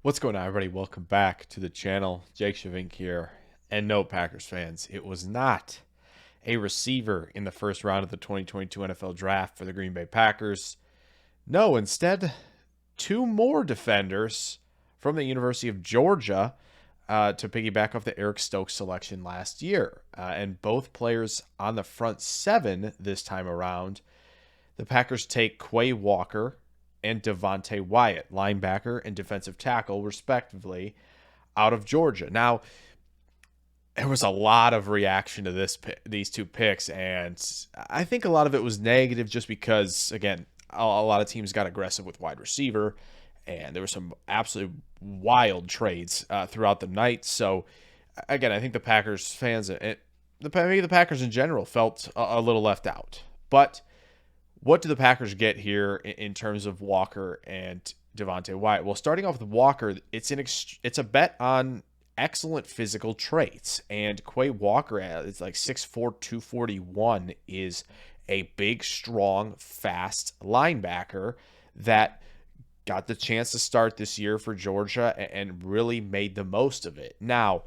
What's going on, everybody? Welcome back to the channel. Jake Shavink here. And no, Packers fans, it was not a receiver in the first round of the 2022 NFL Draft for the Green Bay Packers. No, instead, two more defenders from the University of Georgia to piggyback off the Eric Stokes selection last year. And both players on the front seven this time around. The Packers take Quay Walker and Devonte Wyatt, linebacker and defensive tackle, respectively, out of Georgia. Now, there was a lot of reaction to these two picks, and I think a lot of it was negative just because, again, a lot of teams got aggressive with wide receiver, and there were some absolutely wild trades throughout the night. So, again, I think the Packers fans, maybe the Packers in general, felt a little left out. But what do the Packers get here in terms of Walker and Devonte Wyatt? Well, starting off with Walker, it's a bet on excellent physical traits. And Quay Walker, it's like 6'4", 241, is a big, strong, fast linebacker that got the chance to start this year for Georgia and really made the most of it. Now,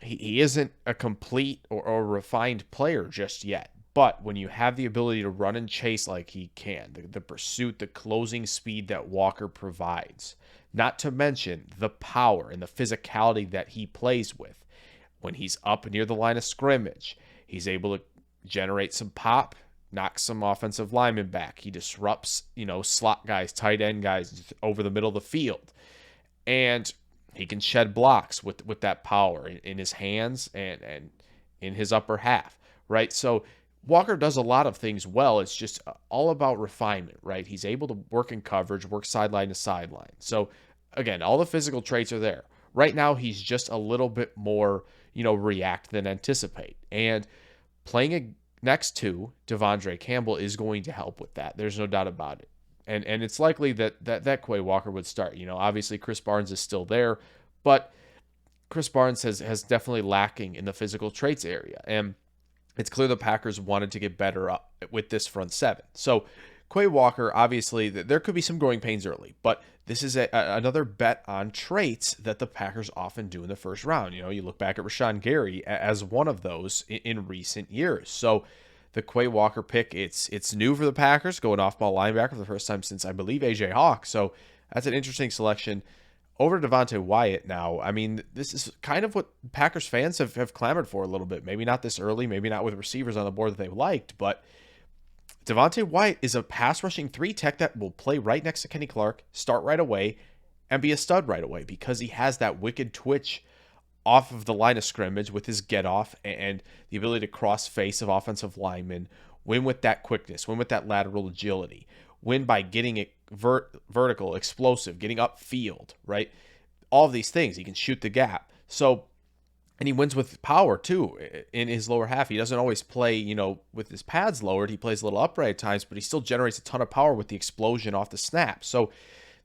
he isn't a complete or refined player just yet. But when you have the ability to run and chase like he can, the pursuit, the closing speed that Walker provides, not to mention the power and the physicality that he plays with, when he's up near the line of scrimmage, he's able to generate some pop, knock some offensive linemen back. He disrupts, slot guys, tight end guys over the middle of the field. And he can shed blocks with that power in his hands and in his upper half, right? So Walker does a lot of things well. It's just all about refinement, right? He's able to work in coverage, work sideline to sideline. So, again, all the physical traits are there. Right now, he's just a little bit more, react than anticipate. And playing next to Devondre Campbell is going to help with that. There's no doubt about it. And it's likely that Quay Walker would start. Obviously, Chris Barnes is still there, but Chris Barnes has definitely lacking in the physical traits area. And it's clear the Packers wanted to get better up with this front seven. So Quay Walker, obviously, there could be some growing pains early, but this is another bet on traits that the Packers often do in the first round. You look back at Rashawn Gary as one of those in recent years. So the Quay Walker pick, it's new for the Packers, going off-ball linebacker for the first time since, I believe, A.J. Hawk. So that's an interesting selection. Over to Devonte Wyatt now. I mean, this is kind of what Packers fans have clamored for a little bit. Maybe not this early, maybe not with receivers on the board that they liked, but Devonte Wyatt is a pass-rushing 3 tech that will play right next to Kenny Clark, start right away, and be a stud right away because he has that wicked twitch off of the line of scrimmage with his get-off and the ability to cross face of offensive linemen, win with that quickness, win with that lateral agility, win by getting it vertical, explosive, getting upfield, right? All of these things. He can shoot the gap. So, and he wins with power too in his lower half. He doesn't always play, with his pads lowered. He plays a little upright at times, but he still generates a ton of power with the explosion off the snap. So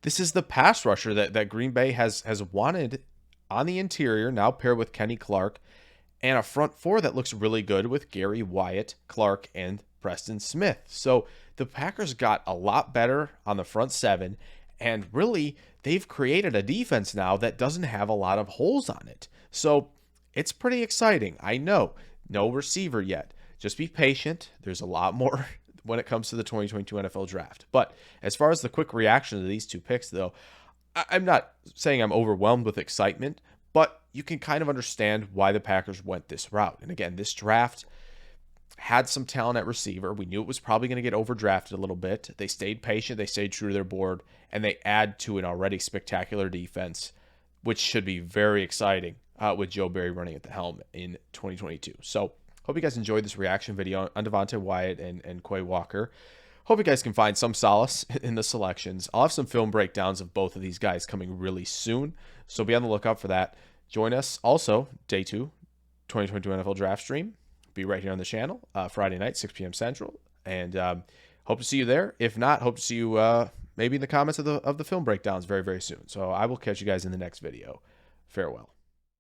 this is the pass rusher that Green Bay has wanted on the interior, now paired with Kenny Clark, and a front four that looks really good with Gary Wyatt, Clark, and Preston Smith. So the Packers got a lot better on the front seven, and really, they've created a defense now that doesn't have a lot of holes on it. So it's pretty exciting. I know, no receiver yet. Just be patient. There's a lot more when it comes to the 2022 NFL Draft. But as far as the quick reaction to these two picks, though, I'm not saying I'm overwhelmed with excitement, but you can kind of understand why the Packers went this route. And again, this draft had some talent at receiver. We knew it was probably going to get overdrafted a little bit. They stayed patient. They stayed true to their board, and they add to an already spectacular defense, which should be very exciting with Joe Barry running at the helm in 2022. So hope you guys enjoyed this reaction video on Devonte Wyatt and Quay Walker. Hope you guys can find some solace in the selections. I'll have some film breakdowns of both of these guys coming really soon, so be on the lookout for that. Join us also, Day 2, 2022 NFL Draft Stream. Be right here on the channel, Friday night, 6 p.m. Central. And hope to see you there. If not, hope to see you maybe in the comments of the film breakdowns very, very soon. So I will catch you guys in the next video. Farewell.